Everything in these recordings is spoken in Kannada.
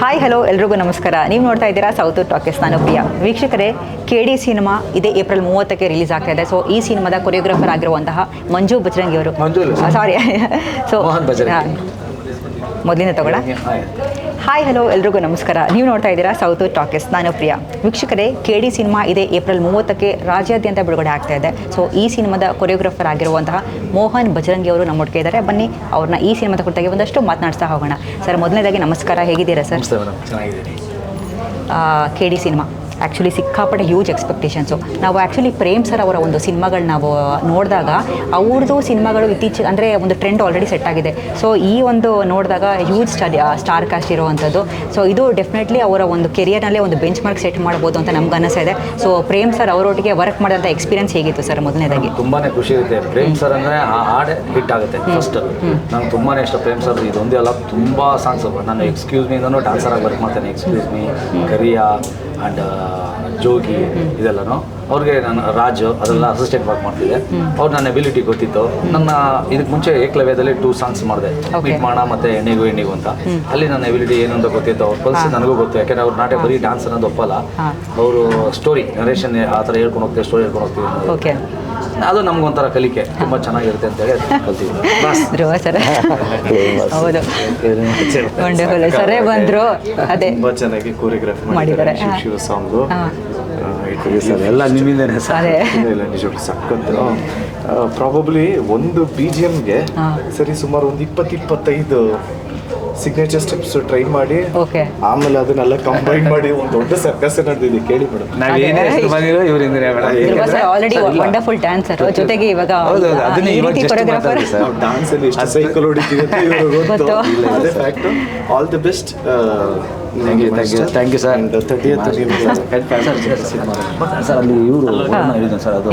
ಹಾಯ್ ಹಲೋ ಎಲ್ರಿಗೂ ನಮಸ್ಕಾರ. ನೀವು ನೋಡ್ತಾ ಇದ್ದೀರಾ ಸೌತ್ ಟಾಕೀಸ್, ನಾನು ಪ್ರಿಯಾ. ವೀಕ್ಷಕರೇ, KD ಸಿನಿಮಾ ಇದೇ ಏಪ್ರಿಲ್ 30ಕ್ಕೆ ರಿಲೀಸ್ ಆಗ್ತಾ ಇದೆ. ಸೊ ಈ ಸಿನಿಮಾದ ಕೊರಿಯೋಗ್ರಾಫರ್ ಆಗಿರುವಂತಹ ಮಂಜು ಬಜರಂಗಿ ಅವರು, ಸಾರಿ ಸೊ ಮೊದಲಿಂದ ತಗೊಳ್ಳ. ಹಾಯ್ ಹಲೋ ಎಲ್ರಿಗೂ ನಮಸ್ಕಾರ. ನೀವು ನೋಡ್ತಾ ಇದ್ದೀರಾ ಸೌತ್ ಟಾಕೀಸ್, ನಾನು ಪ್ರಿಯಾ. ವೀಕ್ಷಕರೇ, KD ಸಿನಿಮಾ ಇದೇ ಏಪ್ರಿಲ್ 30ಕ್ಕೆ ರಾಜ್ಯಾದ್ಯಂತ ಬಿಡುಗಡೆ ಆಗ್ತಾ ಇದೆ. ಸೊ ಈ ಸಿನಿಮಾದ ಕೊರಿಯೋಗ್ರಾಫರ್ ಆಗಿರುವಂತಹ ಮೋಹನ್ ಬಜರಂಗಿ ಅವರು ನಮ್ಮೊಟ್ಟಿಗೆ ಇದ್ದಾರೆ. ಬನ್ನಿ ಅವ್ರನ್ನ ಈ ಸಿನಿಮಾದ ಕುರಿತಾಗಿ ಒಂದಷ್ಟು ಮಾತನಾಡ್ತಾ ಹೋಗೋಣ. ಸರ್, ಮೊದಲನೇದಾಗಿ ನಮಸ್ಕಾರ, ಹೇಗಿದ್ದೀರಾ ಸರ್? KD ಸಿನಿಮಾ ಆ್ಯಕ್ಚುಲಿ ಸಿಕ್ಕಾಪಟ್ಟೆ ಹ್ಯೂಜ್ ಎಕ್ಸ್ಪೆಕ್ಟೇಷನ್ಸು. ನಾವು ಆ್ಯಕ್ಚುಲಿ ಪ್ರೇಮ್ ಸರ್ ಅವರ ಒಂದು ಸಿನಿಮಾಗಳು ನಾವು ನೋಡಿದಾಗ ಅವ್ರದ್ದು ಸಿನಿಮಾಗಳು ಇತ್ತೀಚೆಗೆ ಅಂದರೆ ಒಂದು ಟ್ರೆಂಡ್ ಆಲ್ರೆಡಿ ಸೆಟ್ ಆಗಿದೆ. ಸೊ ಈ ಒಂದು ನೋಡಿದಾಗ ಹ್ಯೂಜ್ ಸ್ಟಾರ್ ಕಾಸ್ಟ್ ಇರುವಂಥದ್ದು. ಸೊ ಇದು ಡೆಫಿನೆಟ್ಲಿ ಅವರ ಒಂದು ಕೆರಿಯರ್ನಲ್ಲೇ ಒಂದು ಬೆಂಚ್ ಮಾರ್ಕ್ ಸೆಟ್ ಮಾಡ್ಬೋದು ಅಂತ ನಮ್ಗೆ ಅನ್ನಿಸ್ತಾ. ಸೊ ಪ್ರೇಮ್ ಸರ್ ಅವರೊಟ್ಟಿಗೆ ವರ್ಕ್ ಮಾಡೋಂಥ ಎಕ್ಸ್ಪೀರಿಯನ್ಸ್ ಹೇಗಿತ್ತು ಸರ್? ಮೊದಲನೇದಾಗಿ ತುಂಬಾ ಖುಷಿ ಇರುತ್ತೆ. ಪ್ರೇಮ್ ಸರ್ ಅಂದರೆ ಆ ಹಾಡೆ ಹಿಟ್ ಆಗುತ್ತೆ ಫಸ್ಟ್. ನಂಗೆ ತುಂಬಾ ಇಷ್ಟ ಪ್ರೇಮ್ ಸರ್. ಇದೊಂದೇ ಅಲ್ಲ, ತುಂಬ ಸಾಂಗ್ಸ್. ನಾನು ಎಕ್ಸ್ಕ್ಯೂಸ್ ಮೀನೂ ಡಾನ್ಸರ್ ಆಗಿ ವರ್ಕ್ ಮಾಡ್ತೇನೆ. ಎಕ್ಸ್ಕ್ಯೂಸ್ ಮೀ, ಕರಿಯಾ ಆ್ಯಂಡ್ ಜೋಗಿ ಇದೆಲ್ಲನೂ ಅವ್ರಿಗೆ ನಾನು ರಾಜು ಅದೆಲ್ಲ ಅಸಿಸ್ಟೆಂಟ್ ವರ್ಕ್ ಮಾಡ್ತಿದ್ದೆ. ಅವ್ರು ನನ್ನ ಎಬಿಲಿಟಿ ಗೊತ್ತಿತ್ತು. ನನ್ನ ಇದಕ್ಕೆ ಮುಂಚೆ ಏಕಲವ್ಯದಲ್ಲಿ 2 ಸಾಂಗ್ಸ್ ಮಾಡಿದೆ, ಮೀಟ್ ಮಾಡ ಮತ್ತು ಎಣ್ಣಿಗೂ ಅಂತ. ಅಲ್ಲಿ ನನ್ನ ಎಬಿಲಿಟಿ ಏನು ಅಂತ ಗೊತ್ತಿತ್ತು. ಅವ್ರ ಪಲ್ಸ್ ನನಗೂ ಗೊತ್ತು. ಯಾಕೆಂದರೆ ಅವ್ರ ನಾಟಕ ಬರೀ ಡಾನ್ಸ್ ಅನ್ನೋದು ಒಪ್ಪಲ್ಲ. ಅವರು ಸ್ಟೋರಿ ನರೇಷನ್ ಆ ಥರ ಹೇಳ್ಕೊಂಡು ಹೋಗ್ತೀವಿ, ಸ್ಟೋರಿ ಹೇಳ್ಕೊಂಡು ಹೋಗ್ತೀವಿ. ಅದು ನಮ್ಗೊಂಥರ ಕಲಿಕೆ, ತುಂಬ ಚೆನ್ನಾಗಿರುತ್ತೆ ಅಂತೇಳಿ ಕಲ್ತೀವಿ. ಸರ್ ಹೌದು, ವಂಡರ್ಫುಲ್. ಸರೇ ಬಂದರು, ಅದೇ ತುಂಬ ಚೆನ್ನಾಗಿ ಕೊರಿಯೋಗ್ರಾಫಿ ಮಾಡಿದ್ದಾರೆ. ಶಿವ ಸಾಂಗು ಎಲ್ಲ ನಿಮ್ಮಿಂದನೇ ಸರ್. ಇಲ್ಲ, ನಿಜವಾಗ್ಲೂ ಸಕ್ಕತ್ತು. ಪ್ರಾಬಬ್ಲಿ ಒಂದು BGMಗೆ ಸರಿ ಸುಮಾರು ಒಂದು 20-25 ಸಿಗ್ನೇಚರ್ ಸ್ಟೆಪ್ಸ್ ಟ್ರೈ ಮಾಡಿ ಆಮೇಲೆ ಅದನ್ನೆಲ್ಲ ಕಂಬೈನ್ ಮಾಡಿ ಒಂದು ದೊಡ್ಡ ಸರ್ಕಸ್ ನಡೆದಿದೆ. ಕೇಳಿ ಮೇಡಮ್, ವಂಡರ್ಫುಲ್ ಡ್ಯಾನ್ಸರ್ ಜೊತೆಗೆ ಇವಾಗ ಡಾನ್ಸ್ ಅಲ್ಲಿ ಎಷ್ಟು ಸೈಕಲ್ ಹೊಡಿತೀವಿ ಅಂತ ಇವರು ಗೊತ್ತು. ಅದೇ fact. All the best. Thank you sir. Sir ಅಲ್ಲಿ ಇವರು ಸರ್, ಅದು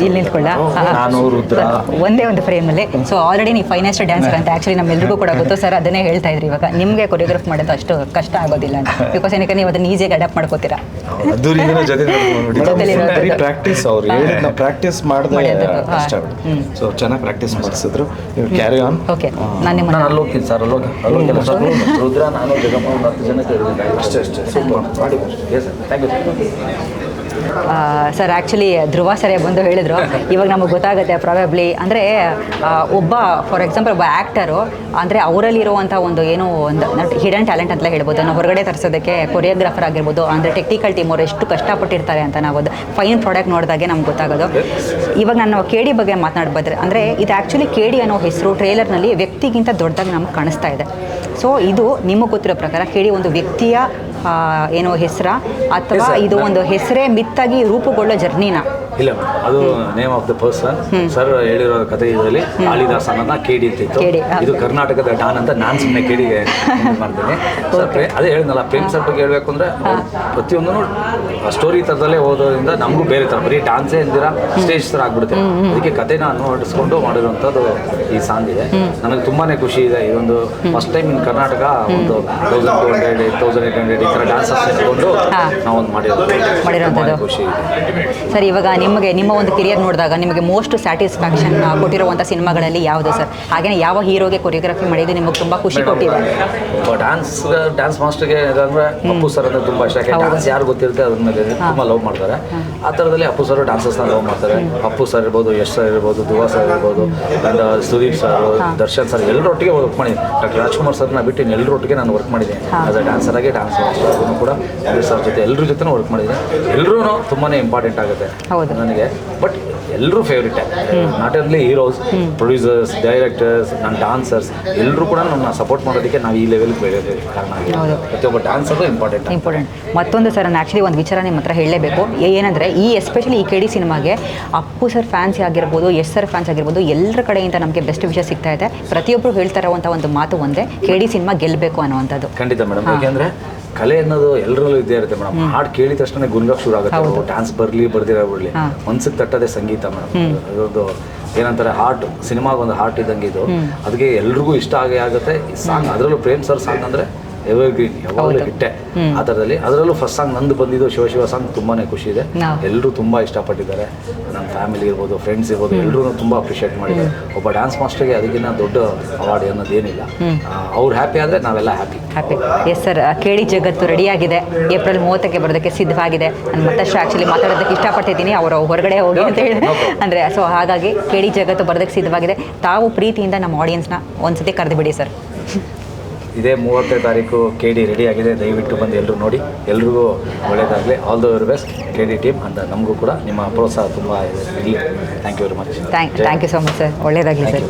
ಇಲ್ಲಿ ನಿಂತ್ಕೊಳ್ಳ ನಾನು ರುದ್ರ ಒಂದೇ ಒಂದು ಫ್ರೇಮಲ್ಲಿ. ಸೊ ಆಲ್ರೆಡಿ ನೀವು ಫೈನೆಸ್ಟ್ ಡ್ಯಾನ್ಸರ್ ಅಂತ ಆ್ಯಕ್ಚುಲಿ ನಮ್ಮೆಲ್ರಿಗೂ ಕೂಡ ಗೊತ್ತು ಸರ್. ಅದನ್ನೇ ಹೇಳ್ತಾ ಇದ್ರಿ. ಇವಾಗ ನಿಮಗೆ ಕೊರಿಯೋಗ್ರಾಫ್ ಮಾಡೋದು ಅಷ್ಟು ಕಷ್ಟ ಆಗೋದಿಲ್ಲ ಅಂತ, ಬಿಕಾಸ್ ಏನಕ್ಕೆ ನೀವು ಅದನ್ನ ಈಸಿಯಾಗಿ ಅಡಾಪ್ಟ್ ಮಾಡ್ಕೋತೀರಾ. ಪ್ರಾಕ್ಟೀಸ್ ಅವ್ರು ಹೇಳಿದ್ನ ಪ್ರಾಕ್ಟೀಸ್ ಮಾಡಿದ್ರೆ ಕಷ್ಟ ಆಗುತ್ತೆ. ಸೊ ಚೆನ್ನಾಗಿ ಪ್ರಾಕ್ಟೀಸ್ ಮಾಡಿಸಿದ್ರು. Carry on. ಓಕೆ, ನಾನು ನಿಮ್ಮ ಅಲ್ಲಿ ಹೋಗ್ತೀನಿ ಸರ್. ಅಲ್ಲೋಗಿ ರುದ್ರ, ನಾನು ಜಗಮ್ಮ 10 ಜನ ಅಷ್ಟೇ ಸೂಪರ್ ಮಾಡಿ. Sir, thank you sir. Actually Dhruva ಸರೇ ಬಂದು ಹೇಳಿದ್ರು, ಇವಾಗ ನಮಗೆ ಗೊತ್ತಾಗುತ್ತೆ ಪ್ರಾಬಬ್ಲಿ ಅಂದರೆ ಒಬ್ಬ ಫಾರ್ ಎಕ್ಸಾಂಪಲ್ ಒಬ್ಬ ಆ್ಯಕ್ಟರು ಅಂದರೆ ಅವರಲ್ಲಿರುವಂಥ ಒಂದು ಏನೋ ಒಂದು ಹಿಡನ್ ಟ್ಯಾಲೆಂಟ್ ಅಂತ ಹೇಳ್ಬೋದು. ನಾವು ಹೊರಗಡೆ ತರಿಸೋದಕ್ಕೆ ಕೊರಿಯೋಗ್ರಾಫರ್ ಆಗಿರ್ಬೋದು, ಅಂದರೆ ಟೆಕ್ನಿಕಲ್ ಟೀಮ್ ಅವರು ಎಷ್ಟು ಕಷ್ಟಪಟ್ಟಿರ್ತಾರೆ ಅಂತ ನಾವು ಅದು ಫೈನ್ ಪ್ರಾಡಕ್ಟ್ ನೋಡಿದಾಗೆ ನಮ್ಗೆ ಗೊತ್ತಾಗೋದು. ಇವಾಗ ನಾನು KD ಬಗ್ಗೆ ಮಾತನಾಡ್ಬೋದ್ರೆ, ಅಂದರೆ ಇದು ಆ್ಯಕ್ಚುಲಿ KD ಅನ್ನೋ ಹೆಸರು ಟ್ರೇಲರ್ನಲ್ಲಿ ವ್ಯಕ್ತಿಗಿಂತ ದೊಡ್ಡದಾಗಿ ನಮ್ಗೆ ಕಾಣಿಸ್ತಾ ಇದೆ. ಸೊ ಇದು ನಿಮಗೆ ಗೊತ್ತಿರೋ ಪ್ರಕಾರ KD ಒಂದು ವ್ಯಕ್ತಿಯ ಏನೋ ಹೆಸರ, ಅಥವಾ ಇದು ಒಂದು ಹೆಸರೇ ಮಿತ್ತಾಗಿ ರೂಪುಗೊಳ್ಳೋ ಜರ್ನಿನ? ಇಲ್ಲ, ಅದು name of the person. Sir ಹೇಳಿರೋ ಕಥೆ ಇದರಲ್ಲಿ ಕಾಳಿದಾಸ ಅನ್ನೋದನ್ನ KD ಅಂತಿತ್ತು. ಇದು ಕರ್ನಾಟಕದ ಡಾನ್ ಅಂತ ನಾನು ಸುಮ್ಮನೆ KDಗೆ ಮಾಡ್ತೀನಿ. ಅದೇ ಹೇಳಿದ್ನಲ್ಲ, ಪ್ರೇಮ್ ಸರ್ ಬಗ್ಗೆ ಹೇಳಬೇಕು ಅಂದರೆ ಪ್ರತಿಯೊಂದೂ ಸ್ಟೋರಿ ಥರದಲ್ಲೇ ಓದೋದ್ರಿಂದ ನಮಗೂ ಬೇರೆ ಥರ, ಬರೀ ಡಾನ್ಸೇ ಅಂದಿರ ಸ್ಟೇಜ್ ಥರ ಆಗ್ಬಿಡುತ್ತೆ. ಅದಕ್ಕೆ ಕಥೆನ ಅನ್ವಡಿಸ್ಕೊಂಡು ಮಾಡಿರುವಂಥದ್ದು ಈ ಸಾಂಗ್ ಇದೆ. ನನಗೆ ತುಂಬಾ ಖುಷಿ ಇದೆ. ಇದೊಂದು ಫಸ್ಟ್ ಟೈಮ್ ಇನ್ ಕರ್ನಾಟಕ ಒಂದು 1200, 1800 ಈ ಥರ ಡಾನ್ಸಸ್ ಇಟ್ಕೊಂಡು ನಾವೊಂದು ಮಾಡಿರೋದು ಖುಷಿ ಇದೆ. ಸರ್, ಇವಾಗ ನಿಮ್ಮ ಒಂದು ಕೆರಿಯರ್ ನೋಡಿದಾಗ ನಿಮಗೆ ಮೋಸ್ಟ್ ಸ್ಯಾಟಿಸ್ಫ್ಯಾಕ್ಷನ್ ಕೊಟ್ಟಿರುವಂಥ ಸಿನಿಮಾಗಳಲ್ಲಿ ಯಾವುದು ಸರ್? ಹಾಗೆಯೇ ಯಾವ ಹೀರೋಗೆ ಕೊರಿಯೋಗ್ರಫಿ ಮಾಡಿದ್ದು ನಿಮಗೆ ತುಂಬ ಖುಷಿ ಕೊಟ್ಟಿದೆ? ಡ್ಯಾನ್ಸ್ ಮಾಸ್ಟರ್ಗೆ ಅಂದರೆ ಅಪ್ಪು ಸರ್ ಅಂದರೆ ತುಂಬ ಇಷ್ಟ. ಯಾಕೆ ಡ್ಯಾನ್ಸ್ ಯಾರು ಗೊತ್ತಿರುತ್ತೆ ಅದ್ರ ಮೇಲೆ ತುಂಬ ಲವ್ ಮಾಡ್ತಾರೆ. ಆ ಥರದಲ್ಲಿ ಅಪ್ಪು ಸರ್ ಡ್ಯಾನ್ಸಸ್ನ ಲವ್ ಮಾಡ್ತಾರೆ. ಅಪ್ಪು ಸರ್ ಇರ್ಬೋದು, ಯಶ್ ಸರ್ ಇರ್ಬೋದು, ಧ್ರುವ ಸರ್ ಇರ್ಬೋದು, and Sudeep sir, Darshan sir, ಎಲ್ಲರೊಟ್ಟಿಗೆ ವರ್ಕ್ ಮಾಡಿದ್ದೀನಿ. ಡಾಕ್ಟರ್ ರಾಜ್ಕುಮಾರ್ ಸರ್ನ ಬಿಟ್ಟು ಎಲ್ಲರೊಟ್ಟಿಗೆ ನಾನು ವರ್ಕ್ ಮಾಡಿದ್ದೀನಿ. ಆಸ್ ಅ ಡ್ಯಾನ್ಸರಾಗಿ ಡ್ಯಾನ್ಸ್ ಮಾಸ್ಟರ್ ಕೂಡ ಸರ್ ಜೊತೆ ಎಲ್ಲರ ಜೊತೆ ವರ್ಕ್ ಮಾಡಿದ್ದೀನಿ. ಎಲ್ಲರೂ ತುಂಬಾ ಇಂಪಾರ್ಟೆಂಟ್ ಆಗುತ್ತೆ ನನಗೆ. ಬಟ್ ಎಲ್ಲರೂ ಫೇವ್ರೇಟೇ, not only heroes, producers, directors, ನನ್ನ ಡಾನ್ಸರ್ಸ್ ಎಲ್ಲರೂ ಕೂಡ ನನ್ನ ಸಪೋರ್ಟ್ ಮಾಡೋದಕ್ಕೆ ನಾವು ಈ ಲೆವೆಲ್ಗೆ ಬೆಳೆಯೋದಕ್ಕೆ ಕಾರಣ ಆಗಿದೆ. ಪ್ರತಿಯೊಬ್ಬ ಡಾನ್ಸರ್ಗೂ ಇಂಪಾರ್ಟೆಂಟ್. ಮತ್ತೊಂದು ಸರ್, ನಾನು ಆ್ಯಕ್ಚುಲಿ ಒಂದು ವಿಚಾರ ನಿಮ್ಮ ಹತ್ರ ಹೇಳಲೇಬೇಕು. ಏನಂದರೆ ಈ ಎಸ್ಪೆಷಲಿ ಈ KD ಸಿನಿಮಾಗೆ ಅಪ್ಪು ಸರ್ ಫ್ಯಾನ್ಸ್ ಆಗಿರ್ಬೋದು, ಯಶ್ ಸರ್ ಫ್ಯಾನ್ಸ್ ಆಗಿರ್ಬೋದು, ಎಲ್ಲರ ಕಡೆಯಿಂದ ನಮಗೆ ಬೆಸ್ಟ್ ವಿಷಯ ಸಿಗ್ತಾ ಇದೆ. ಪ್ರತಿಯೊಬ್ಬರು ಹೇಳ್ತಾ ಇರುವಂಥ ಒಂದು ಮಾತು ಒಂದೇ, KD ಸಿನಿಮಾ ಗೆಲ್ಲಬೇಕು ಅನ್ನುವಂಥದ್ದು. ಖಂಡಿತ ಮೇಡಮ್. ಯಾಕೆಂದರೆ ಕಲೆ ಅನ್ನೋದು ಎಲ್ಲರಲ್ಲೂ ಇದ್ದೇ ಇರುತ್ತೆ ಮೇಡಮ್. ಹಾಡು ಕೇಳಿದ ತಕ್ಷಣ ಗುನ್ಗಕ್ಕೆ ಶುರು ಆಗುತ್ತೆ. ಡ್ಯಾನ್ಸ್ ಬರ್ದಿರೋ ಬಿಡಲಿ, ಮನ್ಸಿಗೆ ತಟ್ಟದೆ ಸಂಗೀತ ಮೇಡಮ್. ಅದೊಂದು ಏನಂತಾರೆ, ಹಾರ್ಟ್, ಸಿನಿಮಾಗೊಂದು ಹಾರ್ಟ್ ಇದ್ದಂಗೆ ಇದು. ಅದಕ್ಕೆ ಎಲ್ರಿಗೂ ಇಷ್ಟ ಆಗೇ ಆಗುತ್ತೆ ಈ ಸಾಂಗ್. ಅದರಲ್ಲೂ ಪ್ರೇಮ್ ಸರ್ ಸಾಂಗ್ ಅಂದರೆ ಎವರ್ಗ್ರೀನ್ ಯಾವಾಗಲೂ ಹಿಟ್ಟೆ ಆ ಥರದಲ್ಲಿ. ಅದರಲ್ಲೂ ಫಸ್ಟ್ ಸಾಂಗ್ ನಂದು ಬಂದಿದ್ದು ಶಿವ ಶಿವ ಸಾಂಗ್ ತುಂಬಾ ಖುಷಿ ಇದೆ. ಎಲ್ಲರೂ ತುಂಬ ಇಷ್ಟಪಟ್ಟಿದ್ದಾರೆ, ನನ್ನ ಫ್ಯಾಮಿಲಿ ಇರ್ಬೋದು, ಫ್ರೆಂಡ್ಸ್ ಇರ್ಬೋದು, ಎಲ್ಲರೂ ತುಂಬ ಅಪ್ರಿಷಿಯೇಟ್ ಮಾಡಿದ್ದಾರೆ. ಒಬ್ಬ ಡ್ಯಾನ್ಸ್ ಮಾಸ್ಟರ್ಗೆ ಅದಕ್ಕಿಂತ ದೊಡ್ಡ ಅವಾರ್ಡ್ ಅನ್ನೋದೇನಿಲ್ಲ. ಅವ್ರು ಹ್ಯಾಪಿ ಆದರೆ ನಾವೆಲ್ಲ ಹ್ಯಾಪಿ. ಎಸ್ ಸರ್, ಕೇಳಿ ಜಗತ್ತು ರೆಡಿಯಾಗಿದೆ. ಏಪ್ರಿಲ್ 30ಕ್ಕೆ ಬರೋದಕ್ಕೆ ಸಿದ್ಧವಾಗಿದೆ. ನಾನು ಮತ್ತಷ್ಟು ಆ್ಯಕ್ಚುಲಿ ಮಾತಾಡೋದಕ್ಕೆ ಇಷ್ಟಪಟ್ಟಿದ್ದೀನಿ, ಅವರು ಹೊರಗಡೆ ಹೋಗಿ ಅಂತ ಹೇಳಿ ಅಂದರೆ. ಸೊ ಹಾಗಾಗಿ ಕೇಳಿ ಜಗತ್ತು ಬರೋದಕ್ಕೆ ಸಿದ್ಧವಾಗಿದೆ. ತಾವು ಪ್ರೀತಿಯಿಂದ ನಮ್ಮ ಆಡಿಯನ್ಸ್ನ ಒಂದ್ಸತಿ ಕರೆದು ಬಿಡಿ ಸರ್. ಇದೇ 30ನೇ ತಾರೀಕು KD ರೆಡಿ ಆಗಿದೆ, ದಯವಿಟ್ಟು ಬಂದು ಎಲ್ಲರೂ ನೋಡಿ. ಎಲ್ರಿಗೂ ಒಳ್ಳೆಯದಾಗಲಿ. All the very best KD team ಅಂತ. ನಮಗೂ ಕೂಡ ನಿಮ್ಮ ಪ್ರೋತ್ಸಾಹ ತುಂಬ ಇದೆ. Thank you very much. Thank you so much sir. ಒಳ್ಳೆಯದಾಗಲಿ ಸರ್.